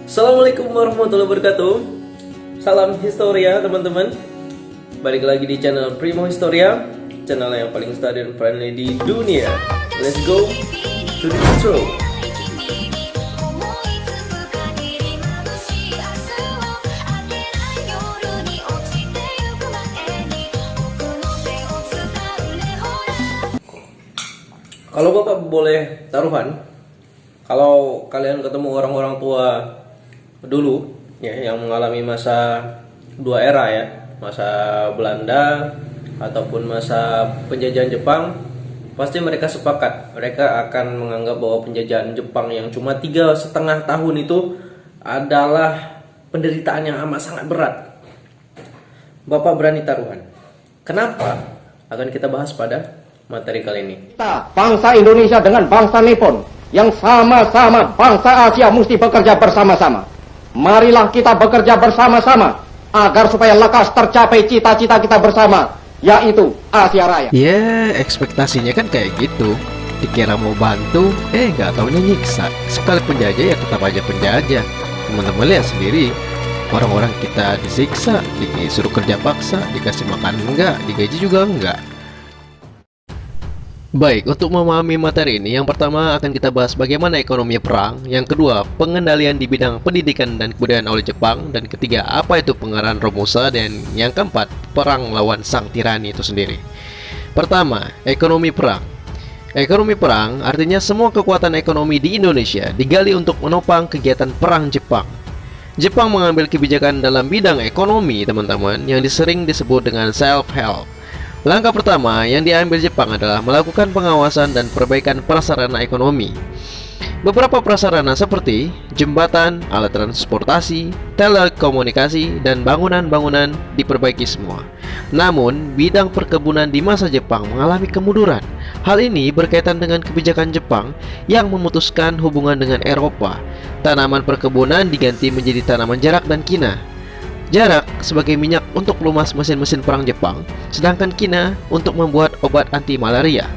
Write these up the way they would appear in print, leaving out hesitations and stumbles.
Assalamualaikum warahmatullahi wabarakatuh. Salam Historia teman-teman. Balik lagi di channel Primo Historia, channel yang paling study friendly di dunia. Let's go to the intro. Kalau Bapak boleh taruhan, kalau kalian ketemu orang-orang tua dulu ya yang mengalami masa dua era ya, masa Belanda ataupun masa penjajahan Jepang, pasti mereka sepakat, mereka akan menganggap bahwa penjajahan Jepang yang cuma 3,5 tahun itu adalah penderitaan yang amat sangat berat. Bapak berani taruhan, kenapa? Akan kita bahas pada materi kali ini. Kita, bangsa Indonesia dengan bangsa Nippon yang sama-sama bangsa Asia mesti bekerja bersama-sama. Marilah kita bekerja bersama-sama agar supaya lekas tercapai cita-cita kita bersama, yaitu Asia Raya. Ya, ekspektasinya kan kayak gitu. Dikira mau bantu, nggak taunya nyiksa. Sekali penjajah ya tetap aja penjajah. Teman-teman lihat sendiri, orang-orang kita disiksa, disuruh kerja paksa, dikasih makan enggak, digaji juga enggak. Baik, untuk memahami materi ini, yang pertama akan kita bahas bagaimana ekonomi perang, yang kedua pengendalian di bidang pendidikan dan kebudayaan oleh Jepang, dan ketiga apa itu pengarahan Romusa, dan yang keempat perang lawan sang tirani itu sendiri. Pertama, ekonomi perang. Ekonomi perang artinya semua kekuatan ekonomi di Indonesia digali untuk menopang kegiatan perang Jepang. Jepang mengambil kebijakan dalam bidang ekonomi, teman-teman, yang sering disebut dengan self-help. Langkah pertama yang diambil Jepang adalah melakukan pengawasan dan perbaikan prasarana ekonomi. Beberapa prasarana seperti jembatan, alat transportasi, telekomunikasi, dan bangunan-bangunan diperbaiki semua. Namun, bidang perkebunan di masa Jepang mengalami kemunduran. Hal ini berkaitan dengan kebijakan Jepang yang memutuskan hubungan dengan Eropa. Tanaman perkebunan diganti menjadi tanaman jarak dan kina. Jarak sebagai minyak untuk pelumas mesin-mesin perang Jepang, sedangkan kina untuk membuat obat anti malaria.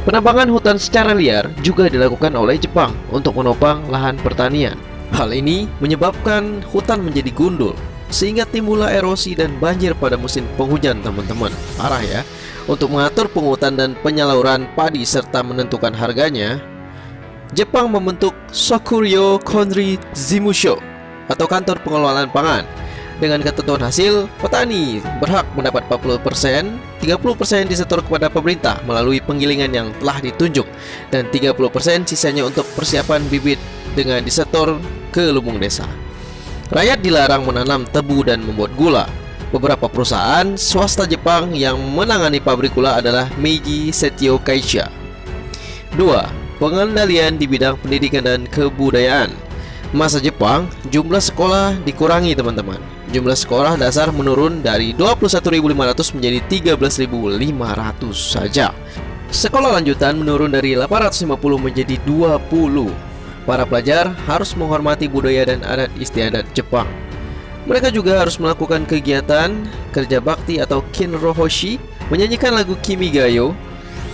Penambangan hutan secara liar juga dilakukan oleh Jepang untuk menopang lahan pertanian. Hal ini menyebabkan hutan menjadi gundul, sehingga timbullah erosi dan banjir pada musim penghujan, teman-teman. Parah ya. Untuk mengatur penghutan dan penyaluran padi serta menentukan harganya, Jepang membentuk Sokuryo Konri Zimusho atau kantor pengelolaan pangan. Dengan ketentuan hasil, petani berhak mendapat 40%, 30% disetor kepada pemerintah melalui penggilingan yang telah ditunjuk, dan 30% sisanya untuk persiapan bibit dengan disetor ke lumbung desa. Rakyat dilarang menanam tebu dan membuat gula. Beberapa perusahaan swasta Jepang yang menangani pabrik gula adalah Meiji Seityo Kaisha. 2. Pengendalian di bidang pendidikan dan kebudayaan. Masa Jepang, jumlah sekolah dikurangi, teman-teman. Jumlah sekolah dasar menurun dari 21.500 menjadi 13.500 saja. Sekolah lanjutan menurun dari 850 menjadi 20. Para pelajar harus menghormati budaya dan adat istiadat Jepang. Mereka juga harus melakukan kegiatan kerja bakti atau kinrohoshi, menyanyikan lagu Kimigayo,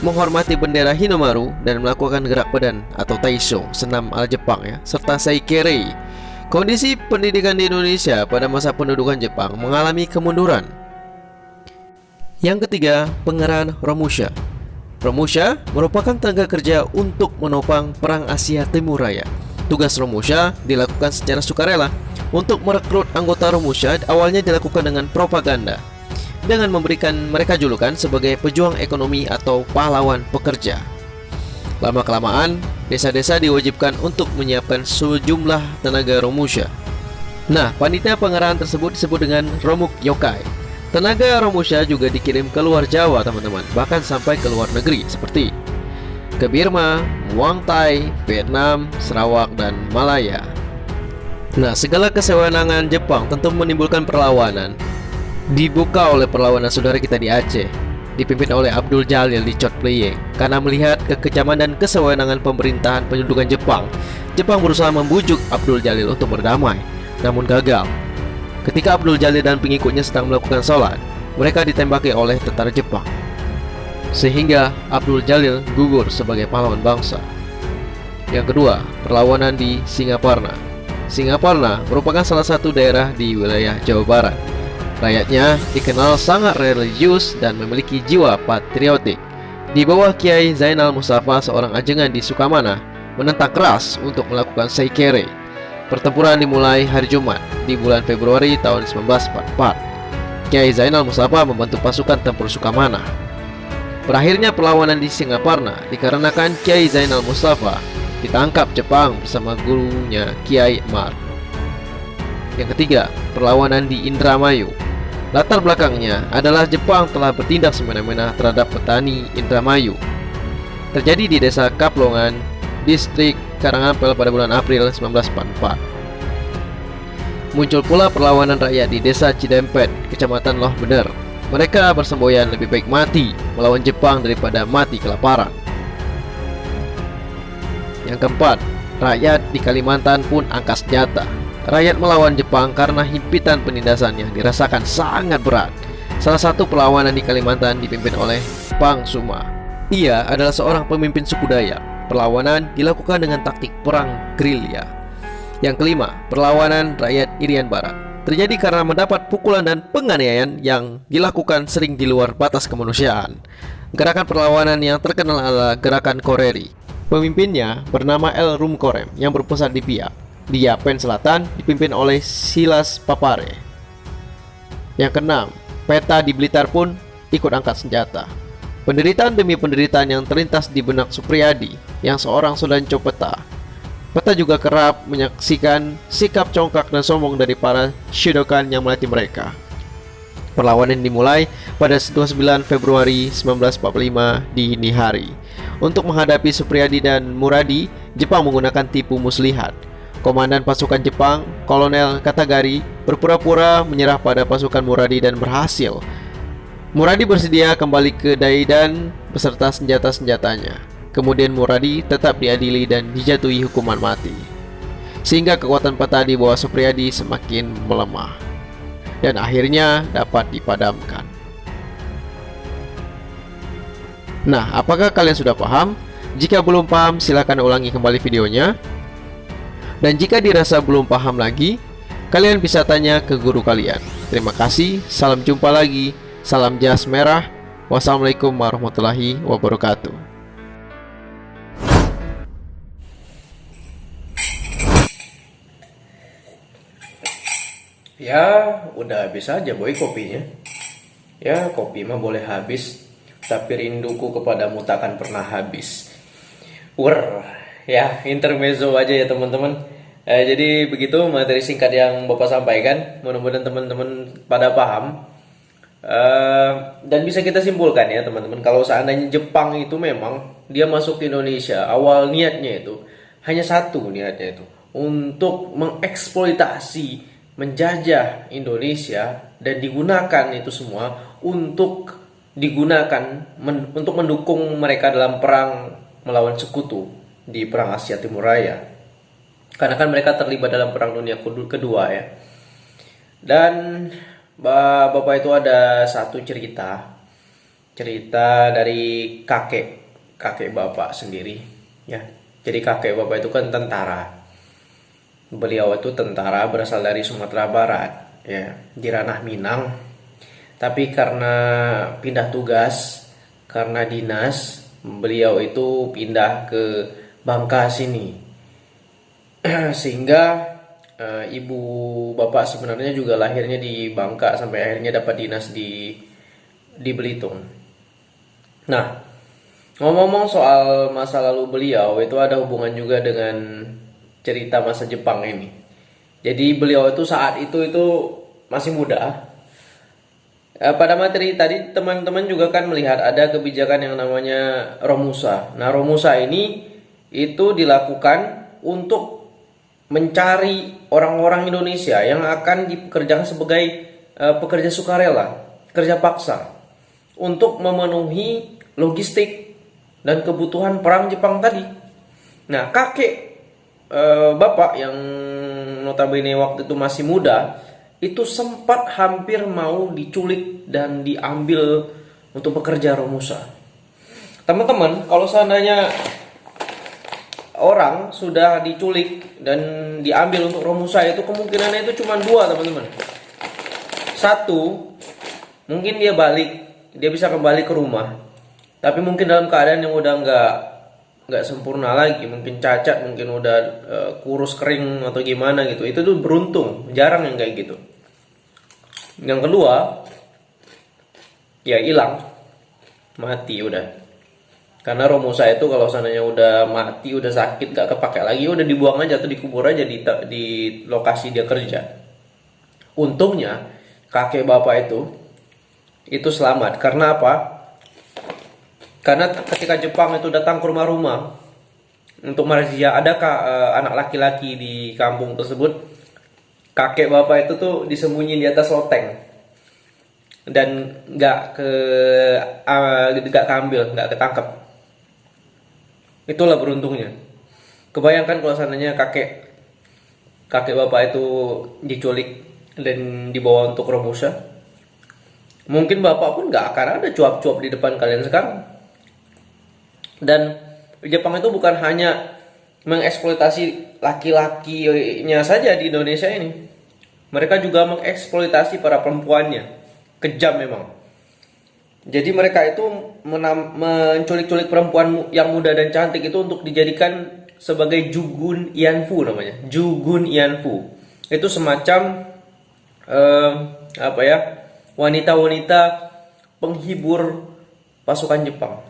menghormati bendera Hinomaru, dan melakukan gerak badan atau taisho, senam ala Jepang ya, serta saikere. Kondisi pendidikan di Indonesia pada masa pendudukan Jepang mengalami kemunduran. Yang ketiga, pengerahan Romusha. Romusha merupakan tenaga kerja untuk menopang Perang Asia Timur Raya. Tugas Romusha dilakukan secara sukarela. Untuk merekrut anggota Romusha awalnya dilakukan dengan propaganda, dengan memberikan mereka julukan sebagai pejuang ekonomi atau pahlawan pekerja. Lama-kelamaan, desa-desa diwajibkan untuk menyiapkan sejumlah tenaga Romusha. Nah, panitia pengerahan tersebut disebut dengan Romuk Yokai. Tenaga Romusha juga dikirim ke luar Jawa, teman-teman, bahkan sampai ke luar negeri seperti ke Burma, Muang Thai, Vietnam, Sarawak, dan Malaya. Nah, segala kesewenangan Jepang tentu menimbulkan perlawanan. Dibuka oleh perlawanan saudara kita di Aceh, dipimpin oleh Abdul Jalil di Chot Playeng. Karena melihat kekejaman dan kesewenangan pemerintahan pendudukan Jepang, Jepang berusaha membujuk Abdul Jalil untuk berdamai, namun gagal. Ketika Abdul Jalil dan pengikutnya sedang melakukan sholat, mereka ditembaki oleh tentara Jepang, sehingga Abdul Jalil gugur sebagai pahlawan bangsa. Yang kedua, perlawanan di Singaparna. Singaparna merupakan salah satu daerah di wilayah Jawa Barat. Rakyatnya dikenal sangat religius dan memiliki jiwa patriotik. Di bawah Kiai Zainal Mustafa, seorang ajengan di Sukamana, menentang keras untuk melakukan Seikere. Pertempuran dimulai hari Jumat di bulan Februari tahun 1944. Kiai Zainal Mustafa membantu pasukan tempur Sukamana. Berakhirnya perlawanan di Singaparna dikarenakan Kiai Zainal Mustafa ditangkap Jepang bersama gurunya Kiai Mar. Yang ketiga, perlawanan di Indramayu. Latar belakangnya adalah Jepang telah bertindak semena-mena terhadap petani Indramayu. Terjadi di desa Kaplongan, distrik Karangampel pada bulan April 1944. Muncul pula perlawanan rakyat di desa Cidempet, kecamatan Loh Bener. Mereka bersemboyan lebih baik mati melawan Jepang daripada mati kelaparan. Yang keempat, rakyat di Kalimantan pun angkat senjata. Rakyat melawan Jepang karena himpitan penindasan yang dirasakan sangat berat. Salah satu perlawanan di Kalimantan dipimpin oleh Pang Suma. Ia adalah seorang pemimpin suku Dayak. Perlawanan dilakukan dengan taktik perang gerilya. Yang kelima, perlawanan rakyat Irian Barat. Terjadi karena mendapat pukulan dan penganiayaan yang dilakukan sering di luar batas kemanusiaan. Gerakan perlawanan yang terkenal adalah Gerakan Koreri. Pemimpinnya bernama El Rumkorem yang berpusat di Biak. Di Yapen Selatan dipimpin oleh Silas Papare. Yang keenam, Peta di Blitar pun ikut angkat senjata. Penderitaan demi penderitaan yang terlintas di benak Supriyadi yang seorang Sudanco Peta. Peta juga kerap menyaksikan sikap congkak dan sombong dari para Shidokan yang melatih mereka. Perlawanan dimulai pada 29 Februari 1945 dini hari. Untuk menghadapi Supriyadi dan Muradi, Jepang menggunakan tipu muslihat. Komandan pasukan Jepang, Kolonel Katagari, berpura-pura menyerah pada pasukan Muradi dan berhasil. Muradi bersedia kembali ke Daidan beserta senjata-senjatanya. Kemudian Muradi tetap diadili dan dijatuhi hukuman mati. Sehingga kekuatan Peta di bawah Supriyadi semakin melemah dan akhirnya dapat dipadamkan. Nah, apakah kalian sudah paham? Jika belum paham, silakan ulangi kembali videonya. Dan jika dirasa belum paham lagi, kalian bisa tanya ke guru kalian. Terima kasih, salam jumpa lagi, salam jas merah. Wassalamualaikum warahmatullahi wabarakatuh. Ya, udah habis aja boy kopinya. Ya, kopi mah boleh habis, tapi rinduku kepadamu takkan pernah habis. Ya, intermezzo aja ya teman-teman. Jadi begitu materi singkat yang Bapak sampaikan. Mudah-mudahan teman-teman pada paham. Dan bisa kita simpulkan ya teman-teman, kalau seandainya Jepang itu memang dia masuk ke Indonesia, awal niatnya itu hanya satu, niatnya itu untuk mengeksploitasi, menjajah Indonesia, dan digunakan itu semua untuk untuk mendukung mereka dalam perang melawan sekutu di perang Asia Timur Raya. Karena kan mereka terlibat dalam perang dunia kedua ya. Dan Bapak itu ada satu cerita dari kakek Bapak sendiri ya. Jadi kakek Bapak itu kan tentara. Beliau itu tentara berasal dari Sumatera Barat ya, di ranah Minang. Tapi karena pindah tugas, karena dinas, beliau itu pindah ke Bangka sini. Sehingga ibu bapak sebenarnya juga lahirnya di Bangka sampai akhirnya dapat dinas di Belitung. Nah, ngomong-ngomong soal masa lalu beliau, itu ada hubungan juga dengan cerita masa Jepang ini. Jadi beliau itu saat itu masih muda. Pada materi tadi teman-teman juga kan melihat ada kebijakan yang namanya Romusa. Nah, Romusa ini itu dilakukan untuk mencari orang-orang Indonesia yang akan dipekerjakan sebagai pekerja sukarela, kerja paksa, untuk memenuhi logistik dan kebutuhan perang Jepang tadi. Nah, kakek bapak yang notabene waktu itu masih muda, itu sempat hampir mau diculik dan diambil untuk bekerja Romusa. Teman-teman, kalau seandainya orang sudah diculik dan diambil untuk Romusa itu kemungkinannya itu cuma dua, teman-teman. Satu, mungkin dia bisa kembali ke rumah, tapi mungkin dalam keadaan yang udah nggak sempurna lagi, mungkin cacat, mungkin udah kurus kering atau gimana gitu. Itu tuh beruntung, jarang yang kayak gitu. Yang kedua, ya hilang, mati udah. Karena Romusa itu kalau seandainya udah mati, udah sakit, gak kepake lagi, udah dibuang aja atau dikubur aja di lokasi dia kerja. Untungnya kakek bapak itu selamat. Karena apa? Karena ketika Jepang itu datang ke rumah-rumah untuk merazia adakah anak laki-laki di kampung tersebut, kakek bapak itu tuh disembunyi di atas loteng dan nggak keambil, nggak ketangkep. Itulah beruntungnya. Kebayangkan kalau seandainya kakek bapak itu diculik dan dibawa untuk Romusa, mungkin bapak pun nggak akan ada cuap-cuap di depan kalian sekarang. Dan Jepang itu bukan hanya mengeksploitasi laki-lakinya saja di Indonesia ini, mereka juga mengeksploitasi para perempuannya. Kejam memang. Jadi mereka itu menculik-culik perempuan yang muda dan cantik itu untuk dijadikan sebagai Jugun Yanfu namanya. Jugun Yanfu. Itu semacam wanita-wanita penghibur pasukan Jepang.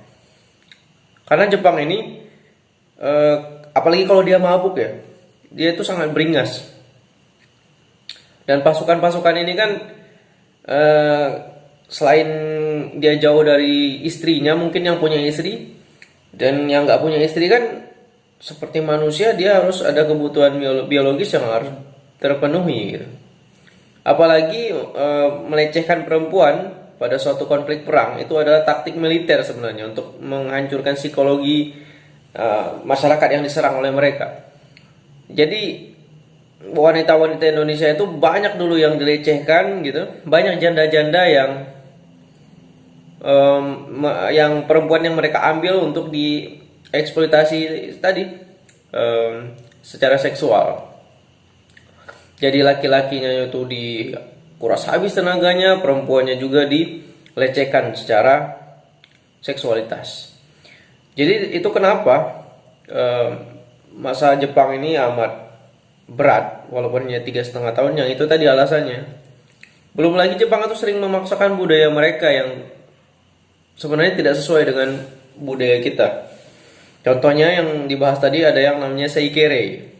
Karena Jepang ini apalagi kalau dia mabuk ya, dia itu sangat beringas. Dan pasukan-pasukan ini kan selain dia jauh dari istrinya, mungkin yang punya istri dan yang nggak punya istri kan seperti manusia, dia harus ada kebutuhan biologis yang harus terpenuhi gitu. Apalagi melecehkan perempuan pada suatu konflik perang itu adalah taktik militer sebenarnya untuk menghancurkan psikologi masyarakat yang diserang oleh mereka. Jadi wanita-wanita Indonesia itu banyak dulu yang dilecehkan gitu, banyak janda-janda yang perempuan yang mereka ambil untuk dieksploitasi tadi secara seksual. Jadi laki-lakinya itu dikuras habis tenaganya, perempuannya juga dilecehkan secara seksualitas. Jadi itu kenapa masa Jepang ini amat berat, walaupun hanya 3,5 tahun, yang itu tadi alasannya. Belum lagi Jepang itu sering memaksakan budaya mereka yang sebenarnya tidak sesuai dengan budaya kita. Contohnya yang dibahas tadi ada yang namanya seikere.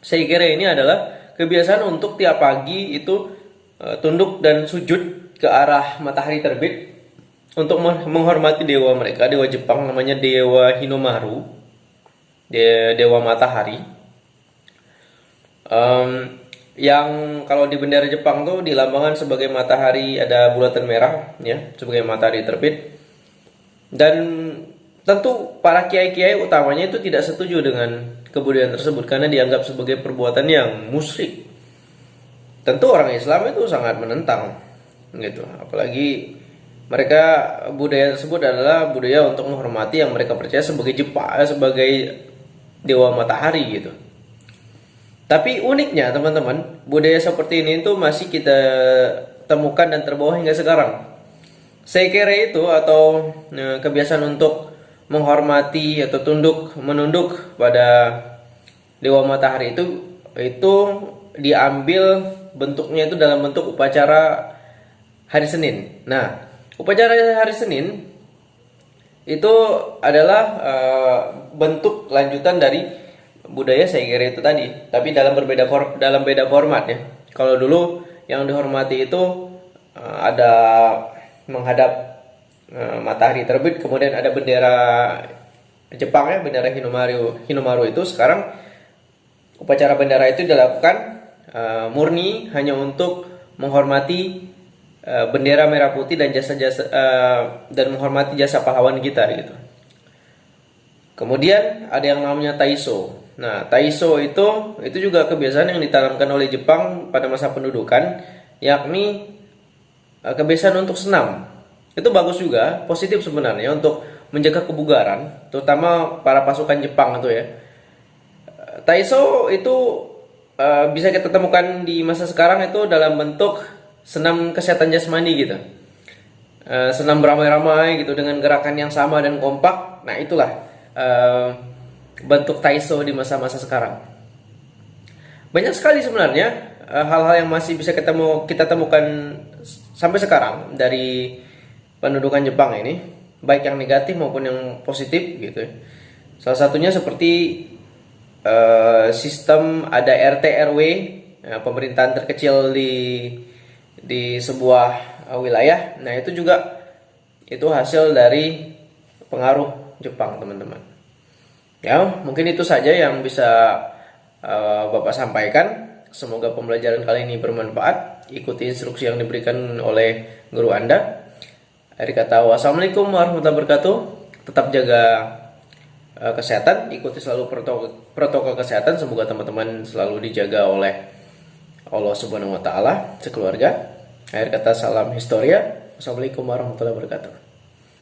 Seikere ini adalah kebiasaan untuk tiap pagi itu tunduk dan sujud ke arah matahari terbit untuk menghormati dewa mereka, dewa Jepang namanya Dewa Hinomaru, dewa matahari. Yang kalau di bendera Jepang tuh dilambangkan sebagai matahari, ada bulatan merah ya, sebagai matahari terbit. Dan tentu para kiai-kiai utamanya itu tidak setuju dengan kebudayaan tersebut karena dianggap sebagai perbuatan yang musyrik. Tentu orang Islam itu sangat menentang gitu. Apalagi mereka, budaya tersebut adalah budaya untuk menghormati yang mereka percaya sebagai Jepang, sebagai dewa matahari gitu. Tapi uniknya teman-teman, budaya seperti ini itu masih kita temukan dan terbawa hingga sekarang. Seikere itu atau kebiasaan untuk menghormati atau menunduk pada dewa matahari itu diambil bentuknya itu dalam bentuk upacara hari Senin. Nah, upacara hari Senin itu adalah bentuk lanjutan dari budaya Seikere itu tadi, tapi dalam beda format ya. Kalau dulu yang dihormati itu ada menghadap matahari terbit, kemudian ada bendera Jepang ya, bendera Hinomaru itu. Sekarang upacara bendera itu dilakukan murni hanya untuk menghormati bendera merah putih dan jasa-jasa dan menghormati jasa pahlawan kita gitu. Kemudian ada yang namanya Taiso. Nah, Taiso itu juga kebiasaan yang ditanamkan oleh Jepang pada masa pendudukan, yakni kebiasaan untuk senam. Itu bagus juga, positif sebenarnya untuk menjaga kebugaran, terutama para pasukan Jepang itu ya. Taiso itu bisa kita temukan di masa sekarang itu dalam bentuk senam kesehatan jasmani gitu. Senam beramai-ramai gitu dengan gerakan yang sama dan kompak. Nah, itulah bentuk Taiso di masa-masa sekarang. Banyak sekali sebenarnya hal-hal yang masih bisa kita temukan sampai sekarang dari pendudukan Jepang ini, baik yang negatif maupun yang positif gitu. Salah satunya seperti sistem ada RT RW, pemerintahan terkecil di sebuah wilayah. Nah, itu juga itu hasil dari pengaruh Jepang, teman-teman. Ya, mungkin itu saja yang bisa Bapak sampaikan. Semoga pembelajaran kali ini bermanfaat. Ikuti instruksi yang diberikan oleh guru Anda. Akhir kata, wassalamualaikum warahmatullahi wabarakatuh. Tetap jaga kesehatan, ikuti selalu protokol kesehatan. Semoga teman-teman selalu dijaga oleh Allah Subhanahu wa taala sekeluarga. Akhir kata, salam historia. Wassalamualaikum warahmatullahi wabarakatuh.